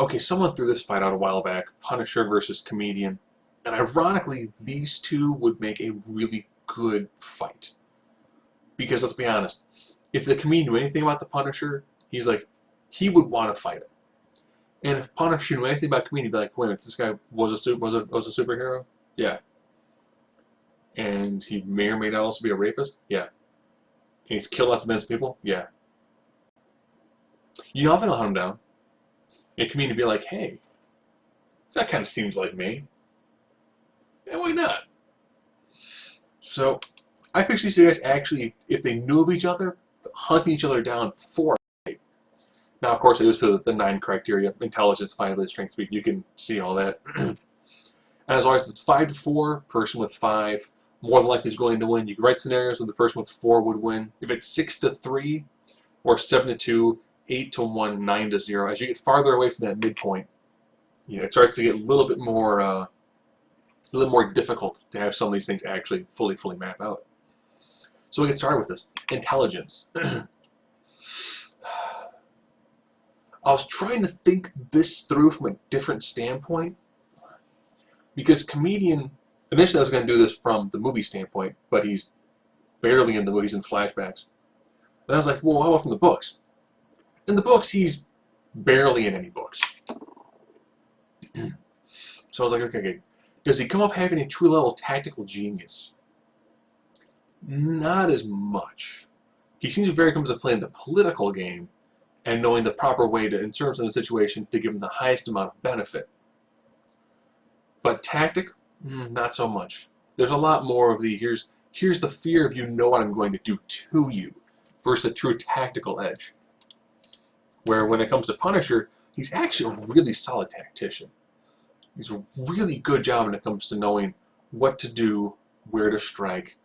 Okay, someone threw this fight out a while back, Punisher versus Comedian, and ironically, these two would make a really good fight. Because let's be honest, if the Comedian knew anything about the Punisher, he would want to fight him. And if Punisher knew anything about Comedian, he'd be like, wait a minute, this guy was a superhero? Yeah. And he may or may not also be a rapist? Yeah. And he's killed lots of innocent people? Yeah. You know, I think I'll hunt him down. And Comedian would be like, hey, that kind of seems like me. And why not? So, I picture these two guys actually, if they knew of each other, hunting each other down for a fight. Now, of course, it was the 9 criteria: intelligence, viability, strength, speed. You can see all that. And as always, if it's 5 to 4, person with 5 more than likely is going to win. You can write scenarios where the person with 4 would win. If it's 6 to 3, or 7 to 2, 8 to 1, 9 to 0, as you get farther away from that midpoint, it starts to get a little bit more difficult to have some of these things actually fully map out. So we get started with this. Intelligence. I was trying to think this through from a different standpoint, because Comedian, initially I was going to do this from the movie standpoint, but he's barely in the movies and flashbacks. And I was like, well, how about from the books? In the books, he's barely in any books. So I was like, okay, does he come off having a true level tactical genius? Not as much. He seems very comfortable playing the political game and knowing the proper way to insert himself in the situation to give him the highest amount of benefit. But tactic, not so much. There's a lot more of the here's the fear of you know what I'm going to do to you versus a true tactical edge. Where when it comes to Punisher, he's actually a really solid tactician. He's a really good job when it comes to knowing what to do, where to strike.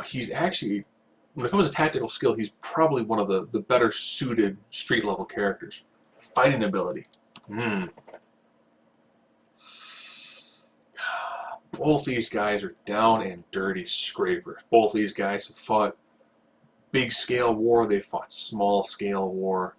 He's actually, when it comes to tactical skill, he's probably one of the better suited street level characters. Fighting ability. Both these guys are down and dirty scrapers. Both these guys have fought big scale war, they fought small scale war.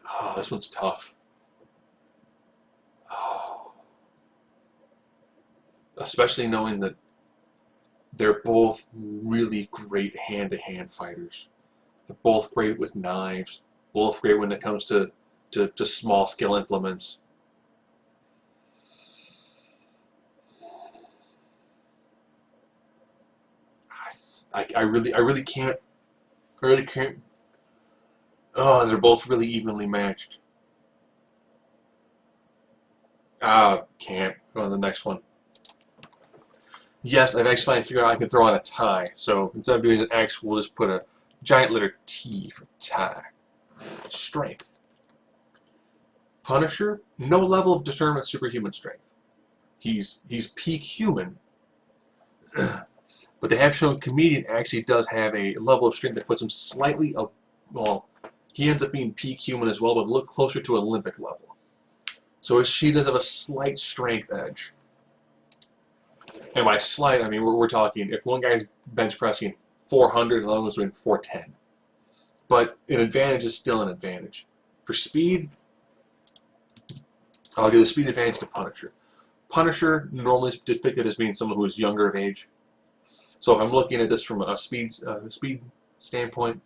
Oh, this one's tough. Oh. Especially knowing that they're both really great hand-to-hand fighters. They're both great with knives, both great when it comes to small scale implements. I really can't. Oh, they're both really evenly matched. Can't. Go on to the next one. Yes, I've actually figured out I can throw on a tie. So instead of doing an X, we'll just put a giant letter T for tie. Strength. Punisher, no level of determined superhuman strength. He's peak human. But they have shown Comedian actually does have a level of strength that puts him slightly up. Well, he ends up being peak human as well, but a little closer to Olympic level. So she does have a slight strength edge. And by slight, I mean we're talking if one guy's bench pressing 400 and the other one's doing 410. But an advantage is still an advantage. For speed, I'll give the speed advantage to Punisher. Punisher normally is depicted as being someone who is younger of age. So if I'm looking at this from a speed standpoint,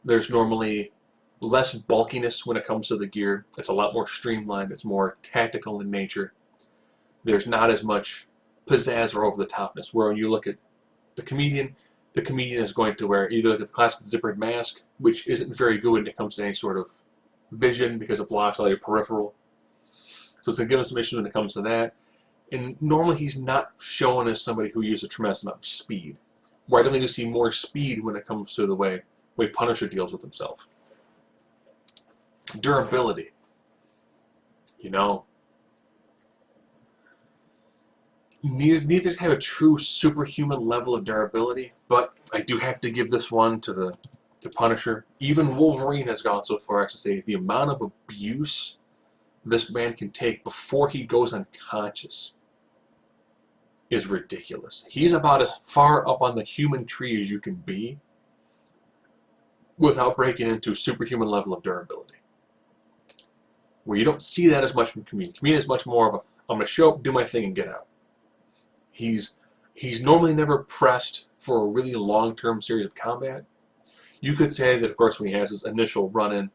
there's normally less bulkiness when it comes to the gear. It's a lot more streamlined. It's more tactical in nature. There's not as much pizzazz or over-the-topness. Where when you look at the Comedian is going to wear either the classic zippered mask, which isn't very good when it comes to any sort of vision because it blocks all your peripheral. So it's going to give us some issues when it comes to that. And normally he's not shown as somebody who uses a tremendous amount of speed. Where I definitely do see more speed when it comes to the way Punisher deals with himself. Durability. Neither have a true superhuman level of durability, but I do have to give this one to Punisher. Even Wolverine has gone so far as to say the amount of abuse this man can take before he goes unconscious is ridiculous. He's about as far up on the human tree as you can be without breaking into superhuman level of durability. where you don't see that as much from Comedian. Comedian is much more of a, I'm going to show up, do my thing, and get out. He's normally never pressed for a really long-term series of combat. You could say that, of course, when he has his initial run-in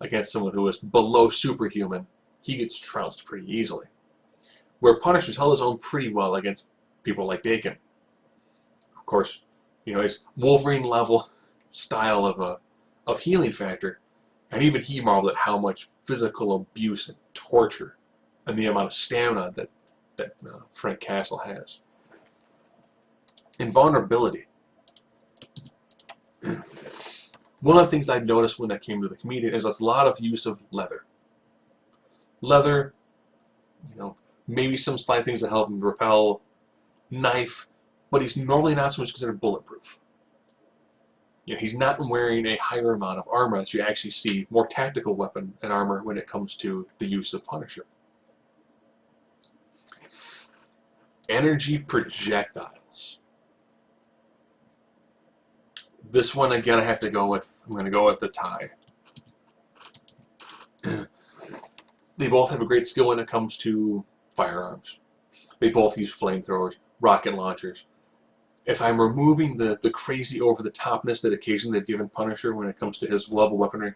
against someone who is below superhuman, he gets trounced pretty easily. Where Punisher's held his own pretty well against people like Dakin. Of course, you know, his Wolverine-level style of healing factor, and even he marveled at how much physical abuse and torture and the amount of stamina that Frank Castle has. Invulnerability. One of the things I noticed when I came to the Comedian is a lot of use of leather. Leather, you know, maybe some slight things that help him repel, knife, but he's normally not so much considered bulletproof. You know, he's not wearing a higher amount of armor that you actually see more tactical weapon and armor when it comes to the use of Punisher. Energy projectiles. This one again I have to go with, I'm going to go with the tie. They both have a great skill when it comes to firearms. They both use flamethrowers, rocket launchers. If I'm removing the crazy over-the-topness that occasionally they've given Punisher when it comes to his level weaponry,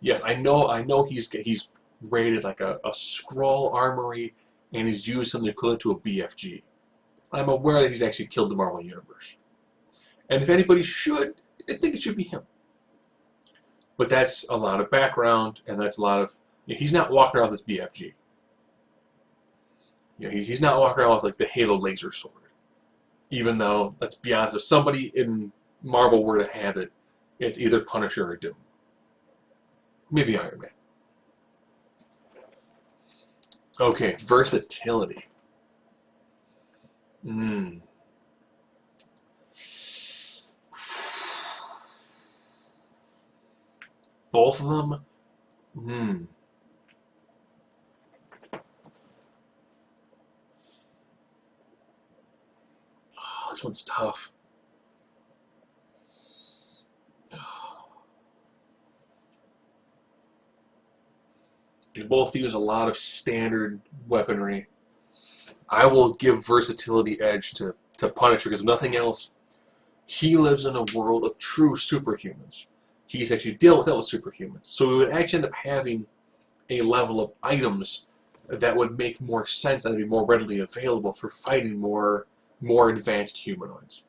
yes, I know he's rated like a Skrull armory, and he's used something equivalent to a BFG. I'm aware that he's actually killed the Marvel Universe. And if anybody should, I think it should be him. But that's a lot of background, and that's a lot of... You know, he's not walking around with this BFG. You know, he's not walking around with like the Halo laser sword. Even though, let's be honest, if somebody in Marvel were to have it, it's either Punisher or Doom. Maybe Iron Man. Okay, versatility. Both of them? Oh, this one's tough. They both use a lot of standard weaponry. I will give versatility edge to Punisher because if nothing else, he lives in a world of true superhumans. He's actually dealt with superhumans. So we would actually end up having a level of items that would make more sense and be more readily available for fighting more advanced humanoids.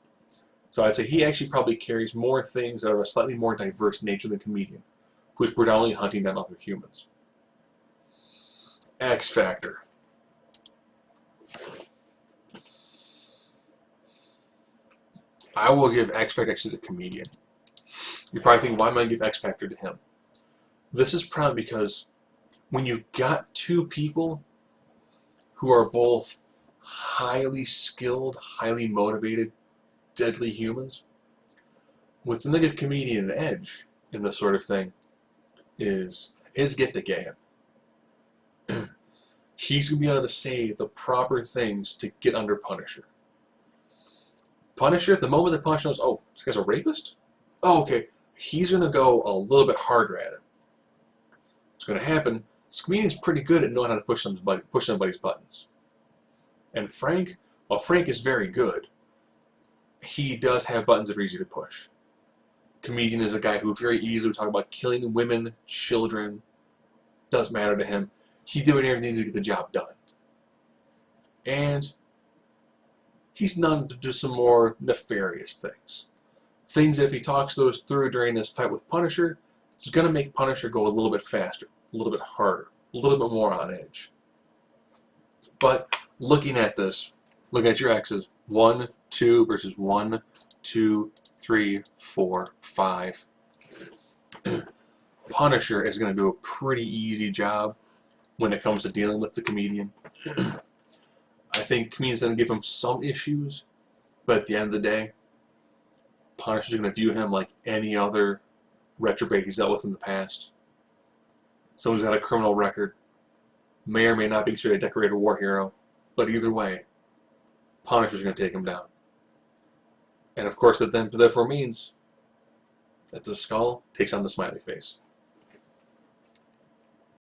So I'd say he actually probably carries more things that are of a slightly more diverse nature than Comedian, who's predominantly hunting down other humans. X Factor. I will give X Factor actually to Comedian. You're probably thinking, why am I going to give X Factor to him? This is probably because when you've got two people who are both highly skilled, highly motivated, deadly humans, what's going to give Comedian an edge in this sort of thing is his gift of gab. He's going to be able to say the proper things to get under Punisher. Punisher, the moment that Punisher knows, oh, this guy's a rapist? Oh, okay. He's going to go a little bit harder at it. What's going to happen, this Comedian's pretty good at knowing how to push somebody's buttons. And Frank, while Frank is very good, he does have buttons that are easy to push. Comedian is a guy who very easily would talk about killing women, children. Doesn't matter to him. He did everything to get the job done. And he's known to do some more nefarious things. Things that if he talks those through during this fight with Punisher, it's going to make Punisher go a little bit faster, a little bit harder, a little bit more on edge. But looking at this, look at your X's. 1, 2 versus 1, 2, 3, 4, 5. Punisher is going to do a pretty easy job when it comes to dealing with the Comedian. I think Comedian's going to give him some issues, but at the end of the day, Punisher's going to view him like any other retrograde he's dealt with in the past. Someone who's got a criminal record, may or may not be considered a decorated war hero, but either way, Punisher's going to take him down. And of course, that then therefore means that the Skull takes on the smiley face.